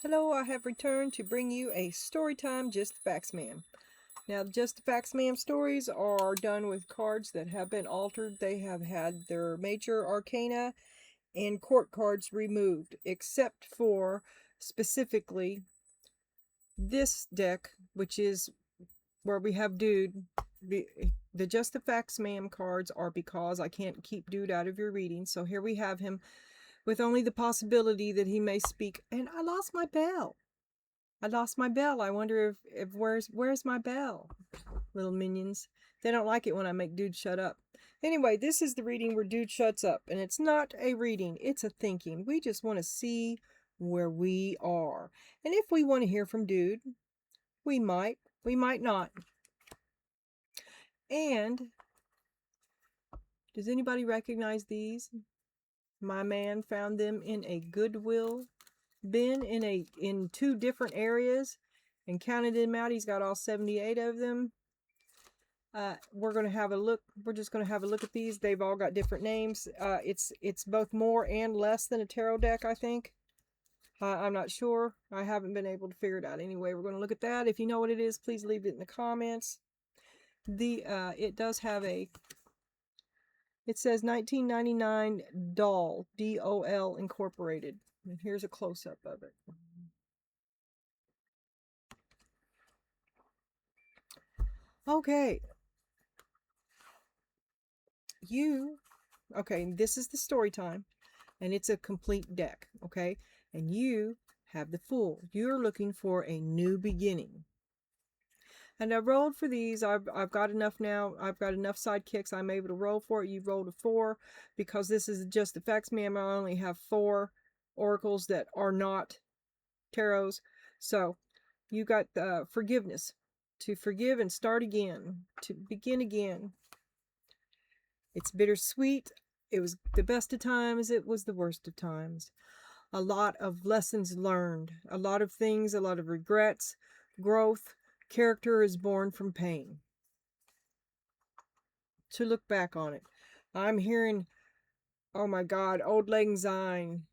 Hello, I have returned to bring you a Storytime Just the Facts Ma'am. Now, Just the Facts Ma'am stories are done with cards that have been altered. They have had their major arcana and court cards removed, except for specifically this deck, which is where we have Dude. The Just the Facts Ma'am cards are because I can't keep Dude out of your reading. So here we have him with only the possibility that he may speak. And I lost my bell. I wonder if where's my bell? Little minions. They don't like it when I make Dude shut up. Anyway, this is the reading where Dude shuts up. And it's not a reading, it's a thinking. We just want to see where we are. And if we want to hear from Dude, we might not. And does anybody recognize these? My man found them in a Goodwill bin in two different areas and counted them out. He's got all 78 of them. We're going to have a look. We're just going to have a look at these. They've all got different names. It's both more and less than a tarot deck, I think. I'm not sure. I haven't been able to figure it out. Anyway, we're going to look at that. If you know what it is, please leave it in the comments. It does have a, it says 1999 Doll, DOL Incorporated. And here's a close-up of it. Okay. Okay, this is the story time, and it's a complete deck, okay? And you have the Fool. You're looking for a new beginning. And I rolled for these. I've got enough now. I've got enough sidekicks. I'm able to roll for it. You rolled a 4 because this is just the facts, ma'am. I only have 4 oracles that are not tarots. So you got forgiveness. To forgive and start again. To begin again. It's bittersweet. It was the best of times. It was the worst of times. A lot of lessons learned. A lot of things. A lot of regrets. Growth. Character is born from pain. To look back on it. I'm hearing, oh my God, Old Lang Syne.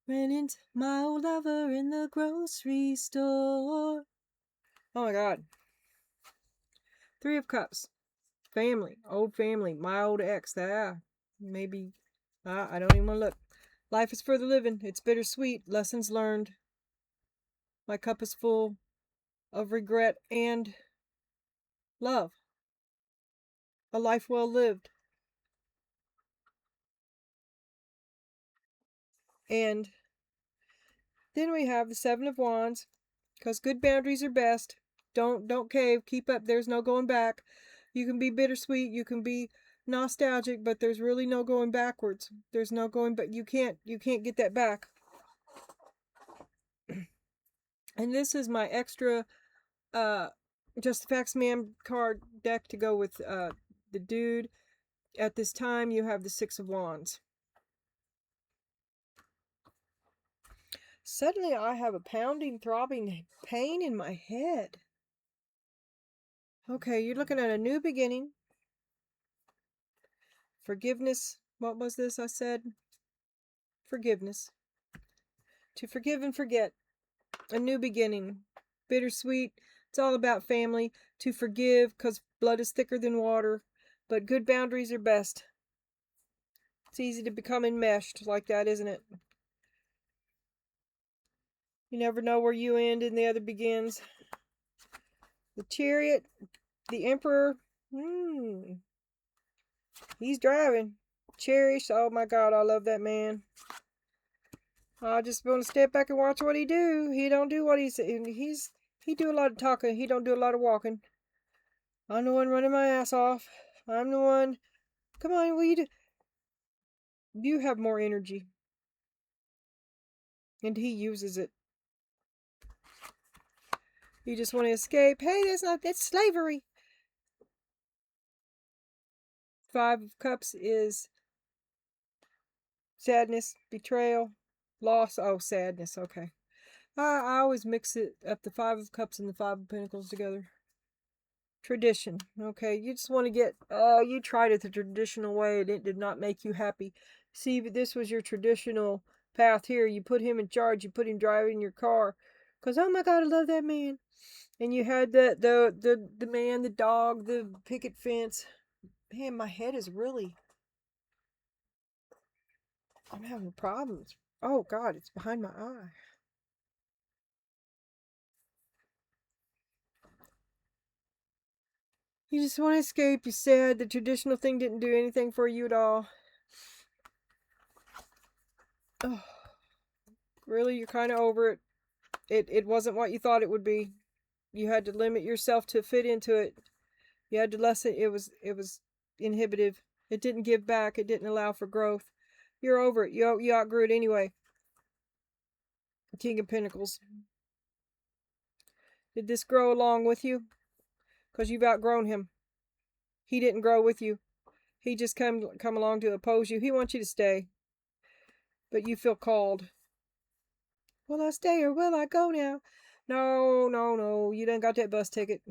Ran into my old lover in the grocery store. Oh my God. 3 of Cups. Family. Old family. My old ex. Maybe. I don't even want to look. Life is for the living. It's bittersweet. Lessons learned. My cup is full of regret and love. A life well lived. And then we have the 7 of Wands. Because good boundaries are best. Don't cave. Keep up. There's no going back. You can be bittersweet. You can be nostalgic, but there's really no going backwards. There's no going back. You can't get that back. And this is my extra Just the Facts Ma'am card deck to go with the Dude. At this time, you have the 6 of Wands. Suddenly, I have a pounding, throbbing pain in my head. Okay, you're looking at a new beginning. Forgiveness. What was this I said? Forgiveness. To forgive and forget. A new beginning. Bittersweet. It's all about family. To forgive because blood is thicker than water. But good boundaries are best. It's easy to become enmeshed like that, isn't it? You never know where you end and the other begins. The Chariot. The Emperor. He's driving. Cherish. Oh my God, I love that man. I just want to step back and watch what he do. He don't do what he do a lot of talking. He don't do a lot of walking. I'm the one running my ass off. I'm the one. Come on, will you do? You have more energy, and he uses it. You just want to escape. Hey, that's slavery. 5 of Cups is sadness, betrayal, loss. Oh, sadness. Okay. I always mix it up, the 5 of Cups and the 5 of Pentacles together. Tradition. Okay, you just want to get, you tried it the traditional way and it did not make you happy. See, this was your traditional path here. You put him in charge. You put him driving your car. Because, oh my God, I love that man. And you had the man, the dog, the picket fence. Man, my head is really... I'm having problems. Oh God, it's behind my eye. You just want to escape. You said the traditional thing didn't do anything for you at all. Oh, really, you're kind of over it. It wasn't what you thought it would be. You had to limit yourself to fit into it. You had to lessen. It was inhibitive. It didn't give back. It didn't allow for growth. You're over it. You outgrew it anyway. King of Pentacles. Did this grow along with you? Because you've outgrown him. He didn't grow with you. He just come along to oppose you. He wants you to stay. But you feel called. Will I stay or will I go now? No, no, no. You done got that bus ticket.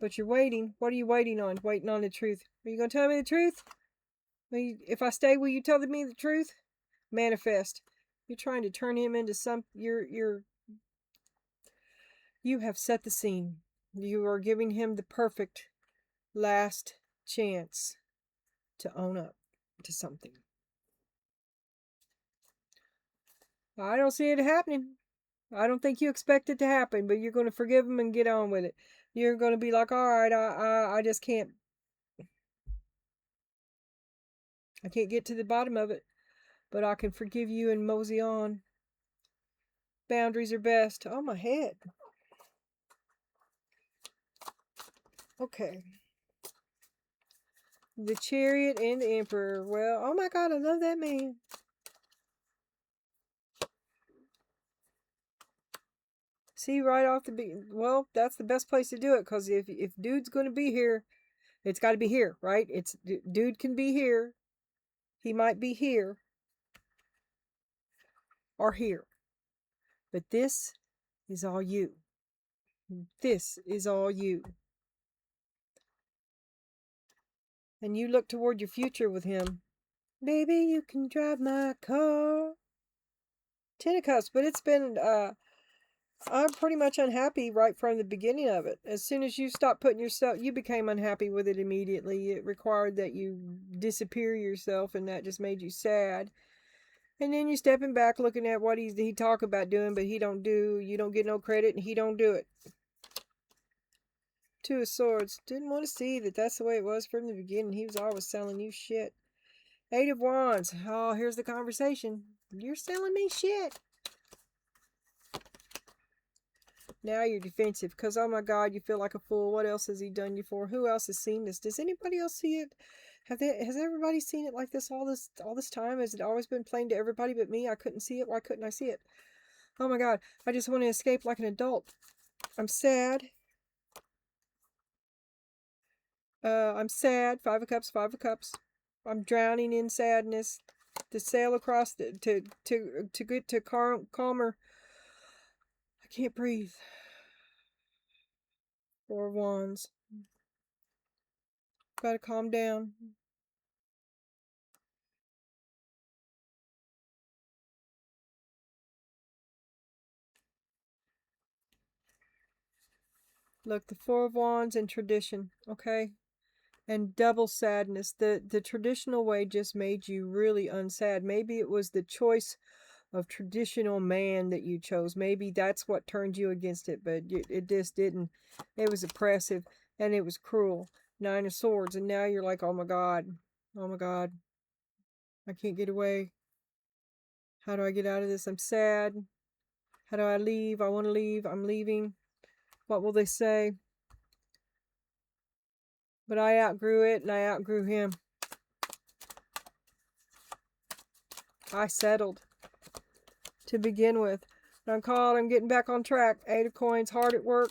But you're waiting. What are you waiting on? Waiting on the truth. Are you going to tell me the truth? If I stay, will you tell me the truth? Manifest. You're trying to turn him into some... You have set the scene. You are giving him the perfect last chance to own up to something. I don't see it happening. I don't think you expect it to happen, but you're going to forgive him and get on with it. You're going to be like, all right, I just can't. I can't get to the bottom of it, but I can forgive you and mosey on. Boundaries are best. Oh, my head. Okay. The Chariot and the Emperor. Well, oh my God, I love that man. See, right off the beat. Well, that's the best place to do it, because if dude's going to be here, it's got to be here, right? Dude can be here. He might be here or here. But this is all you. This is all you. And you look toward your future with him. Baby, you can drive my car. Ten of Cups, but it's been, I'm pretty much unhappy right from the beginning of it. As soon as you stopped putting yourself, you became unhappy with it immediately. It required that you disappear yourself, and that just made you sad. And then you're stepping back, looking at what he talk about doing, but he don't do. You don't get no credit, and he don't do it. Two of Swords. Didn't want to see that that's the way it was from the beginning. He was always selling you shit. Eight of Wands. Oh, here's the conversation. You're selling me shit. Now you're defensive because, oh my God, you feel like a fool. What else has he done you for? Who else has seen this? Does anybody else see it? Has everybody seen it like this all this time? Has it always been plain to everybody but me? I couldn't see it. Why couldn't I see it? Oh my God, I just want to escape like an adult. I'm sad. I'm sad. Five of Cups, Five of Cups. I'm drowning in sadness. To sail across to get to calmer. I can't breathe. Four of Wands. Gotta calm down. Look, the Four of Wands and tradition, okay? And double sadness. The traditional way just made you really unsad. Maybe it was the choice of traditional man that you chose. Maybe that's what turned you against it, but it just didn't. It was oppressive and it was cruel. Nine of Swords, and now you're like, oh my God. Oh my God. I can't get away. How do I get out of this? I'm sad. How do I leave? I want to leave. I'm leaving. What will they say? But I outgrew it, and I outgrew him. I settled to begin with. I'm called. I'm getting back on track. Eight of Coins, hard at work.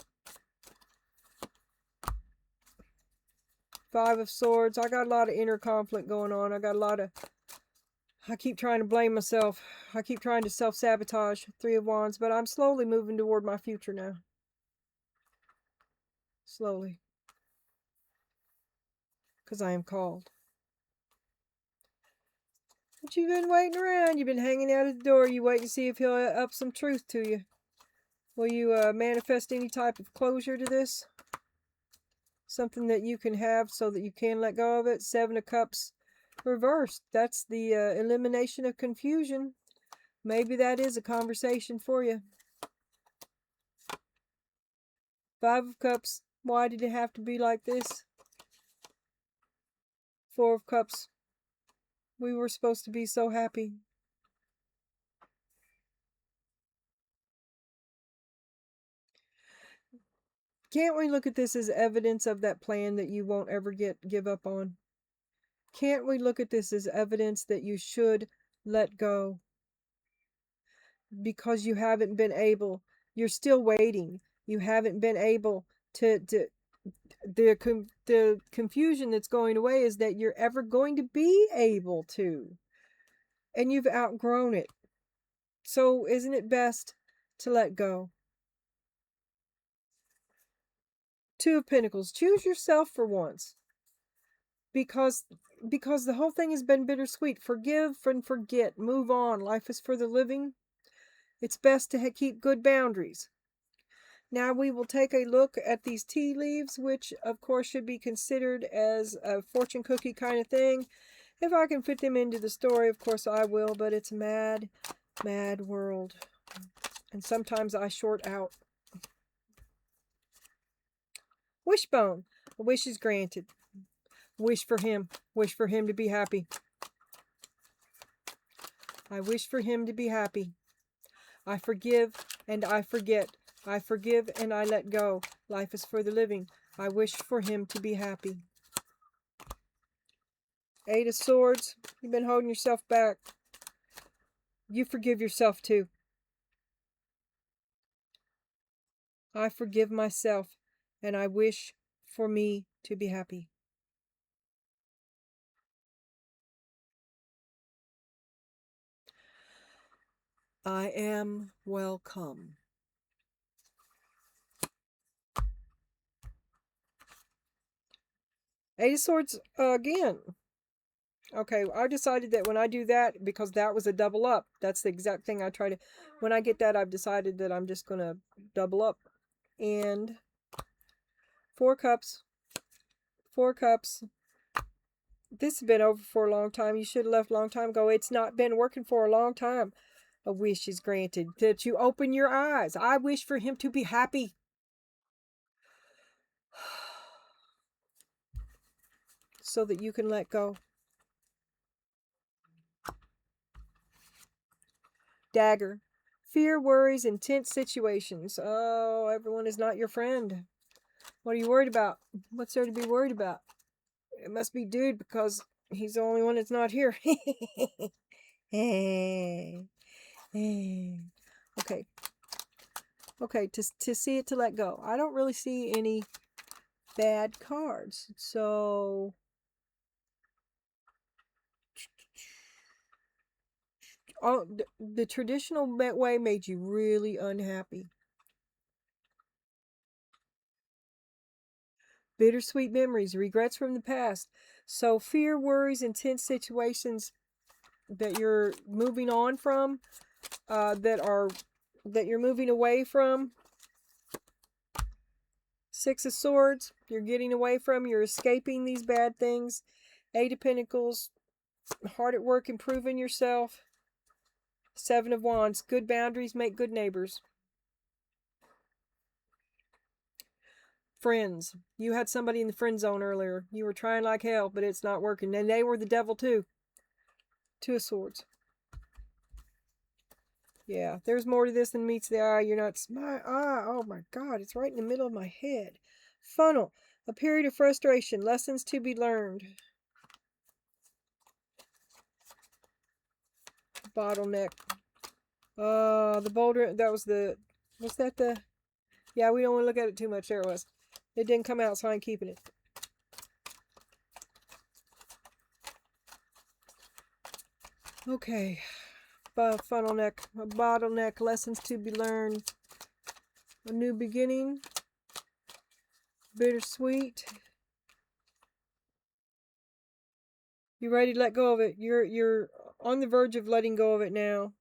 Five of Swords. I got a lot of inner conflict going on. I keep trying to blame myself. I keep trying to self-sabotage. Three of Wands, but I'm slowly moving toward my future now. Slowly. Because I am called. But you've been waiting around. You've been hanging out at the door. You wait to see if he'll up some truth to you. Will you manifest any type of closure to this? Something that you can have so that you can let go of it. 7 of Cups reversed. That's the elimination of confusion. Maybe that is a conversation for you. 5 of Cups. Why did it have to be like this? 4 of Cups. We were supposed to be so happy. Can't we look at this as evidence of that plan that you won't ever give up on? Can't we look at this as evidence that you should let go? Because you haven't been able, you're still waiting. You haven't been able to the confusion that's going away is that you're ever going to be able to. And you've outgrown it. So isn't it best to let go? 2 of Pentacles. Choose yourself for once. Because the whole thing has been bittersweet. Forgive and forget. Move on. Life is for the living. It's best to keep good boundaries. Now we will take a look at these tea leaves, which of course should be considered as a fortune cookie kind of thing. If I can fit them into the story, of course I will, but it's a mad, mad world. And sometimes I short out. Wishbone. A wish is granted. Wish for him. Wish for him to be happy. I wish for him to be happy. I forgive and I forget. I forgive and I let go. Life is for the living. I wish for him to be happy. 8 of Swords. You've been holding yourself back. You forgive yourself too. I forgive myself and I wish for me to be happy. I am welcome. Eight of Swords again. Okay, I decided that when I do that, because that was a double up, that's the exact thing I try to, when I get that, I've decided that I'm just going to double up. And 4 cups. 4 cups. This has been over for a long time. You should have left a long time ago. It's not been working for a long time. A wish is granted that you open your eyes. I wish for him to be happy. So that you can let go. Dagger. Fear, worries, intense situations. Oh, everyone is not your friend. What are you worried about? What's there to be worried about? It must be dude because he's the only one that's not here. Okay. Okay, to see it, to let go. I don't really see any bad cards. So oh, the traditional way made you really unhappy. Bittersweet memories, regrets from the past. So fear, worries, intense situations that you're moving on from, that you're moving away from. 6 of Swords, you're getting away from, you're escaping these bad things. 8 of Pentacles, hard at work improving yourself. 7 of Wands, good boundaries make good neighbors. Friends, you had somebody in the friend zone earlier. You were trying like hell, but it's not working. And they were the devil too. 2 of Swords. Yeah, there's more to this than meets the eye. You're not my eye. Oh my God, it's right in the middle of my head. Funnel, a period of frustration, lessons to be learned. Bottleneck. The boulder, that was the, was that the, yeah, we don't want to look at it too much. There it was. It didn't come out, so I'm keeping it. Okay. Funnel neck, a bottleneck, lessons to be learned. A new beginning. Bittersweet. You ready to let go of it? You're on the verge of letting go of it now.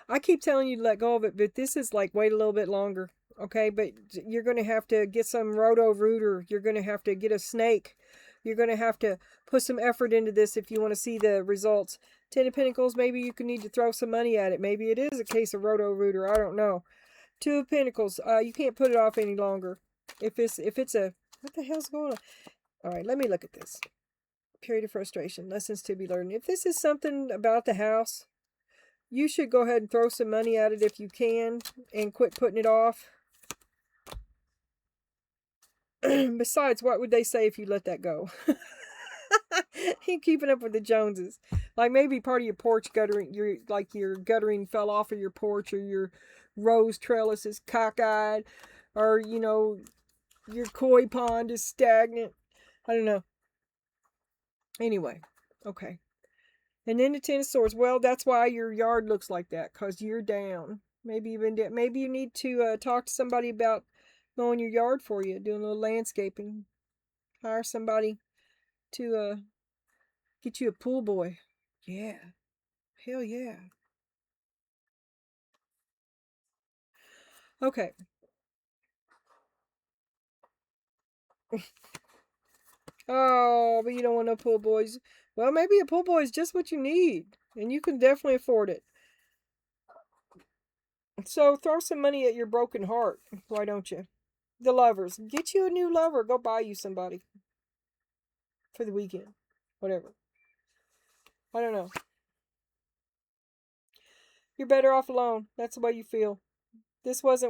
I keep telling you to let go of it, but this is like wait a little bit longer. Okay, but you're going to have to get some roto rooter. You're going to have to get a snake. You're going to have to put some effort into this if you want to see the results. Ten of Pentacles, maybe you can need to throw some money at it. Maybe it is a case of roto rooter. I don't know. Two of Pentacles, you can't put it off any longer. If it's a, what the hell's going on? All right, let me look at this. Period of frustration, lessons to be learned. If this is something about the house, you should go ahead and throw some money at it if you can and quit putting it off. Besides, what would they say if you let that go? Ain't keeping up with the Joneses. Like maybe part of your porch guttering, your guttering fell off of your porch, or your rose trellis is cockeyed, or your koi pond is stagnant. I don't know. Anyway, okay. And then the Ten of Swords. Well, that's why your yard looks like that, because you're down. Maybe you've been down. Maybe you need to talk to somebody about mowing your yard for you, doing a little landscaping. Hire somebody to get you a pool boy. Yeah. Hell yeah. Okay. Oh, but you don't want no pool boys. Well, maybe a pool boy is just what you need, and you can definitely afford it. So throw some money at your broken heart. Why don't you? The lovers. Get you a new lover. Go buy you somebody for the weekend. Whatever. I don't know. You're better off alone. That's the way you feel. This was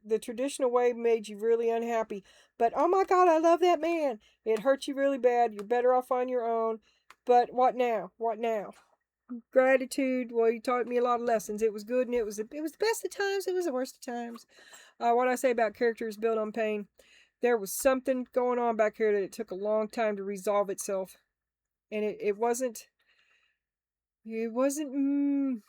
the traditional way made you really unhappy. But oh my God, I love that man. It hurt you really bad. You're better off on your own. But what now? What now? Gratitude. Well, you taught me a lot of lessons. It was good, and it was the best of times. It was the worst of times. What I say about characters built on pain. There was something going on back here that it took a long time to resolve itself, and it wasn't. It wasn't.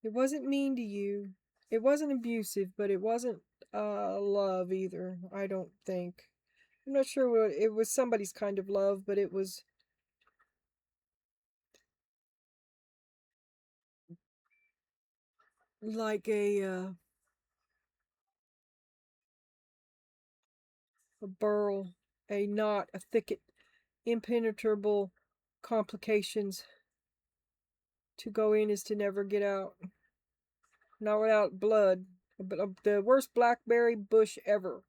It wasn't mean to you. It wasn't abusive, but it wasn't love either. I don't think. I'm not sure what it was. Somebody's kind of love, but it was like a burl, a knot, a thicket, impenetrable complications. To go in is to never get out. Not without blood. But the worst blackberry bush ever.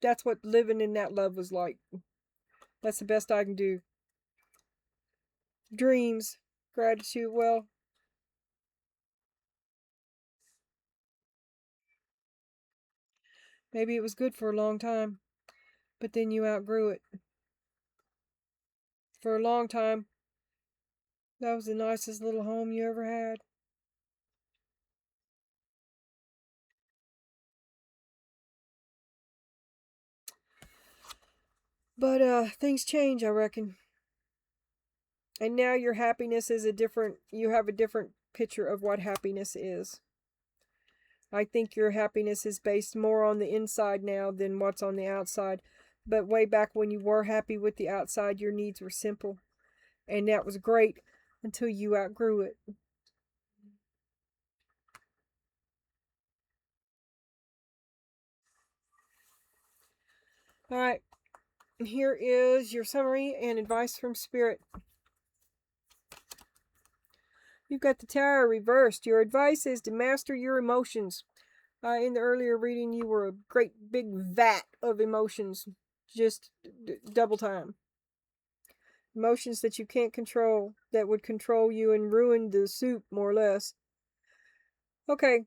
That's what living in that love was like. That's the best I can do. Dreams, gratitude. Well, maybe it was good for a long time, but then you outgrew it. For a long time, that was the nicest little home you ever had. But things change, I reckon. And now your happiness is you have a different picture of what happiness is. I think your happiness is based more on the inside now than what's on the outside. But way back when you were happy with the outside, your needs were simple. And that was great until you outgrew it. All right. Here is your summary and advice from Spirit. You've got the Tower reversed. Your advice is to master your emotions. In the earlier reading, you were a great big vat of emotions. Just double time. Emotions that you can't control, that would control you and ruin the soup, more or less. Okay.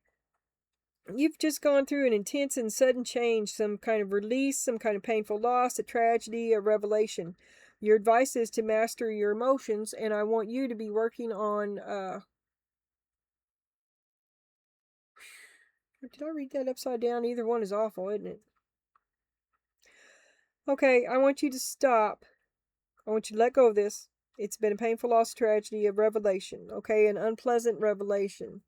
You've just gone through an intense and sudden change, some kind of release, some kind of painful loss, a tragedy, a revelation. Your advice is to master your emotions, and I want you to be working on, did I read that upside down? Either one is awful, isn't it? Okay, I want you to stop. I want you to let go of this. It's been a painful loss, tragedy, a revelation, okay? An unpleasant revelation.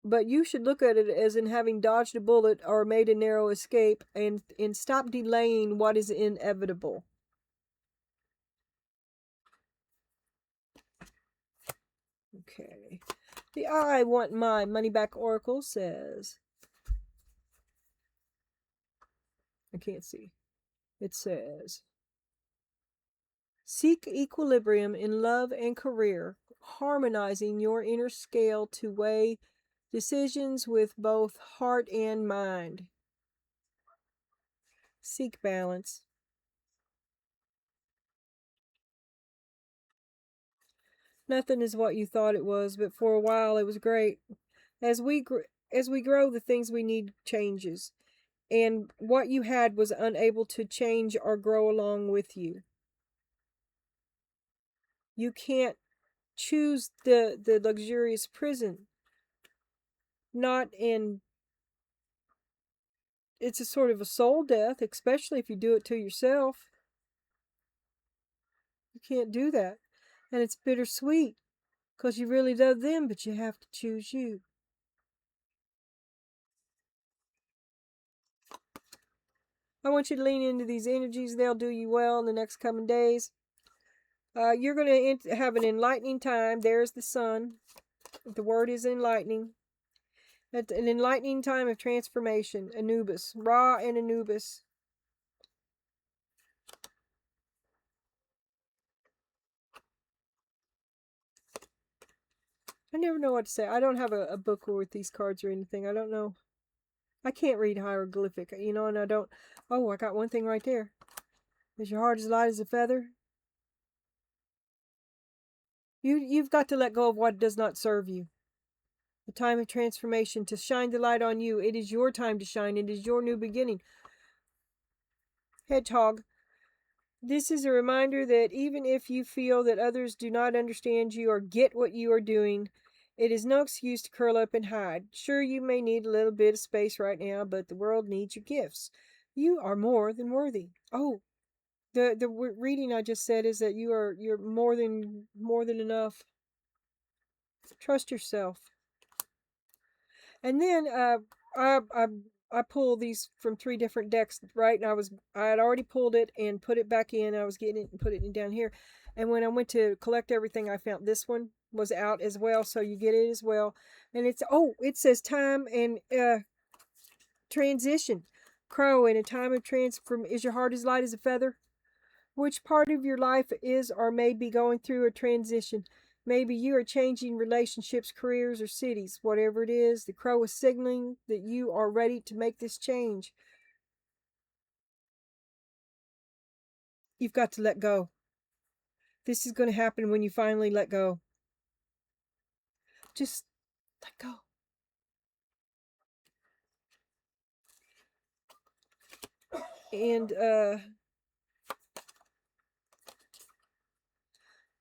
but you should look at it as in having dodged a bullet or made a narrow escape, and stop delaying what is inevitable. Okay. The I Want My Money Back Oracle says, I can't see. It says, seek equilibrium in love and career, harmonizing your inner scale to weigh decisions with both heart and mind. Seek balance. Nothing is what you thought it was, but for a while it was great. As we grow, the things we need changes, and what you had was unable to change or grow along with you. You can't choose the luxurious prison. Not in It's a sort of a soul death, especially if you do it to yourself. You can't do that. And it's bittersweet because you really love them, but you have to choose you. I want you to lean into these energies. They'll do you well in the next coming days. You're going to have an enlightening time. There's the sun. The word is enlightening. It's an enlightening time of transformation. Anubis. Ra and Anubis. I never know what to say. I don't have a book with these cards or anything. I don't know. I can't read hieroglyphic, and I don't. Oh, I got one thing right there. Is your heart as light as a feather? You've got to let go of what does not serve you. The time of transformation, to shine the light on you. It is your time to shine. It is your new beginning. Hedgehog. This is a reminder that even if you feel that others do not understand you or get what you are doing, it is no excuse to curl up and hide. Sure, you may need a little bit of space right now, but the world needs your gifts. You are more than worthy. Oh, the reading I just said is that you're more than enough. Trust yourself. And then I pull these from 3 different decks, right? And I had already pulled it and put it back in. I was getting it and put it down here. And when I went to collect everything, I found this one was out as well, so you get it as well. And it says time and transition. Crow, in a time of is your heart as light as a feather? Which part of your life is or may be going through a transition? Maybe you are changing relationships, careers, or cities. Whatever it is, the crow is signaling that you are ready to make this change. You've got to let go. This is going to happen when you finally let go. Just let go. And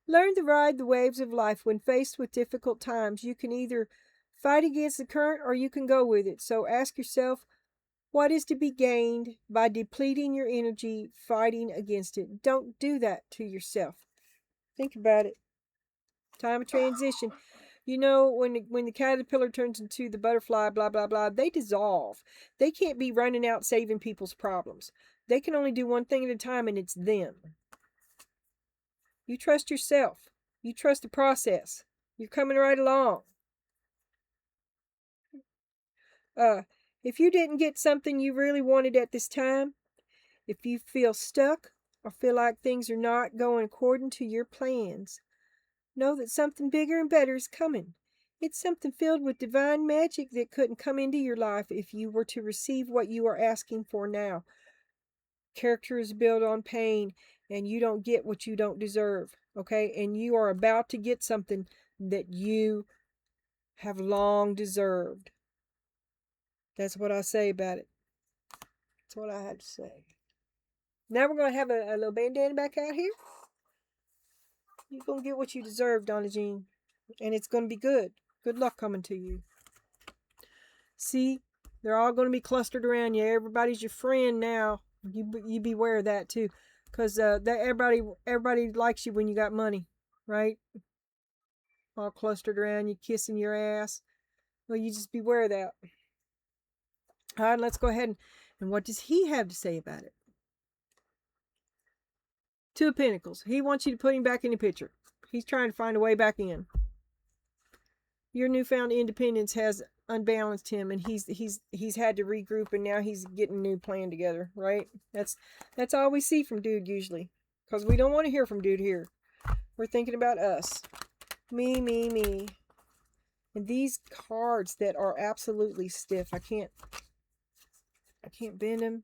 learn to ride the waves of life when faced with difficult times. You can either fight against the current or you can go with it. So ask yourself, what is to be gained by depleting your energy fighting against it? Don't do that to yourself. Think about it. Time of transition. When the caterpillar turns into the butterfly, blah, blah, blah, they dissolve. They can't be running out saving people's problems. They can only do one thing at a time, and it's them. You trust yourself. You trust the process. You're coming right along. If you didn't get something you really wanted at this time, if you feel stuck or feel like things are not going according to your plans, know that something bigger and better is coming. It's something filled with divine magic that couldn't come into your life if you were to receive what you are asking for now. Character is built on pain, and you don't get what you don't deserve, okay? And you are about to get something that you have long deserved. That's what I say about it. That's what I had to say. Now we're going to have a little bandana back out here. You're going to get what you deserve, Donna Jean. And it's going to be good. Good luck coming to you. See, they're all going to be clustered around you. Everybody's your friend now. You beware of that too. Because everybody likes you when you got money. Right? All clustered around you, kissing your ass. Well, you just beware of that. All right, let's go ahead and what does he have to say about it? Two of Pentacles. He wants you to put him back in the picture. He's trying to find a way back in. Your newfound independence has unbalanced him, and he's had to regroup, and now he's getting a new plan together, right? That's all we see from dude usually, because we don't want to hear from dude here. We're thinking about us. Me, me, me. And these cards that are absolutely stiff. I can't bend them.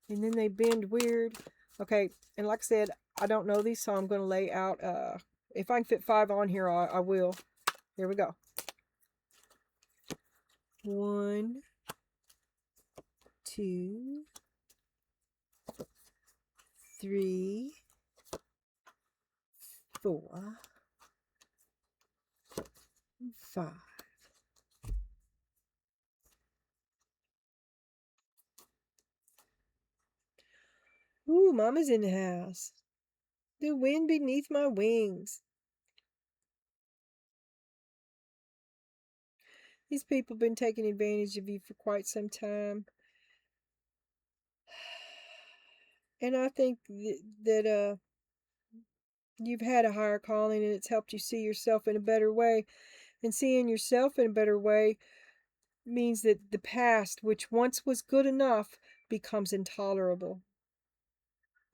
And then they bend weird. Okay, and like I said, I don't know these, so I'm going to lay out, if I can fit 5 on here, I will. Here we go. 1, 2, 3, 4, 5. Ooh, Mama's in the house. The wind beneath my wings. These people have been taking advantage of you for quite some time. And I think that you've had a higher calling, and it's helped you see yourself in a better way. And seeing yourself in a better way means that the past, which once was good enough, becomes intolerable.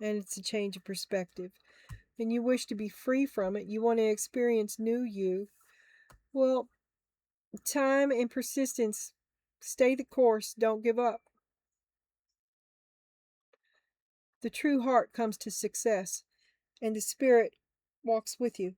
And it's a change of perspective. And you wish to be free from it. You want to experience new you. Well, time and persistence. Stay the course. Don't give up. The true heart comes to success, and the spirit walks with you.